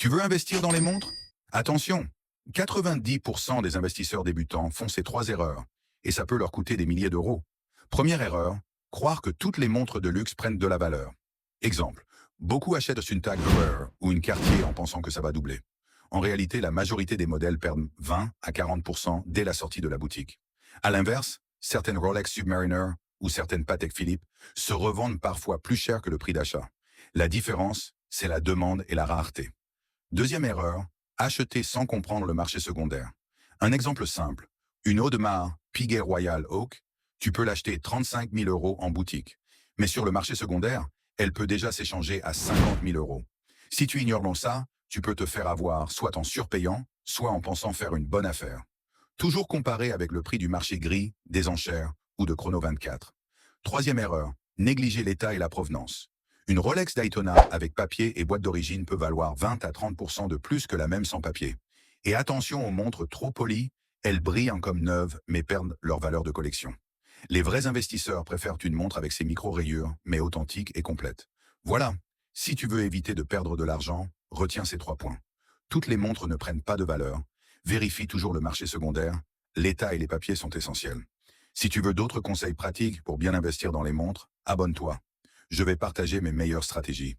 Tu veux investir dans les montres? Attention, 90% des investisseurs débutants font ces trois erreurs, et ça peut leur coûter des milliers d'euros. Première erreur, croire que toutes les montres de luxe prennent de la valeur. Exemple, beaucoup achètent une Tag Heuer ou une Cartier en pensant que ça va doubler. En réalité, la majorité des modèles perdent 20 à 40% dès la sortie de la boutique. À l'inverse, certaines Rolex Submariner ou certaines Patek Philippe se revendent parfois plus cher que le prix d'achat. La différence, c'est la demande et la rareté. Deuxième erreur, acheter sans comprendre le marché secondaire. Un exemple simple, une Audemars Piguet Royal Oak, tu peux l'acheter 35 000 euros en boutique. Mais sur le marché secondaire, elle peut déjà s'échanger à 50 000 euros. Si tu ignores ça, tu peux te faire avoir soit en surpayant, soit en pensant faire une bonne affaire. Toujours comparer avec le prix du marché gris, des enchères ou de Chrono 24. Troisième erreur, négliger l'état et la provenance. Une Rolex Daytona avec papier et boîte d'origine peut valoir 20 à 30% de plus que la même sans papier. Et attention aux montres trop polies, elles brillent comme neuves mais perdent leur valeur de collection. Les vrais investisseurs préfèrent une montre avec ses micro-rayures, mais authentique et complète. Voilà, si tu veux éviter de perdre de l'argent, retiens ces 3 points. Toutes les montres ne prennent pas de valeur. Vérifie toujours le marché secondaire. L'état et les papiers sont essentiels. Si tu veux d'autres conseils pratiques pour bien investir dans les montres, abonne-toi. Je vais partager mes meilleures stratégies.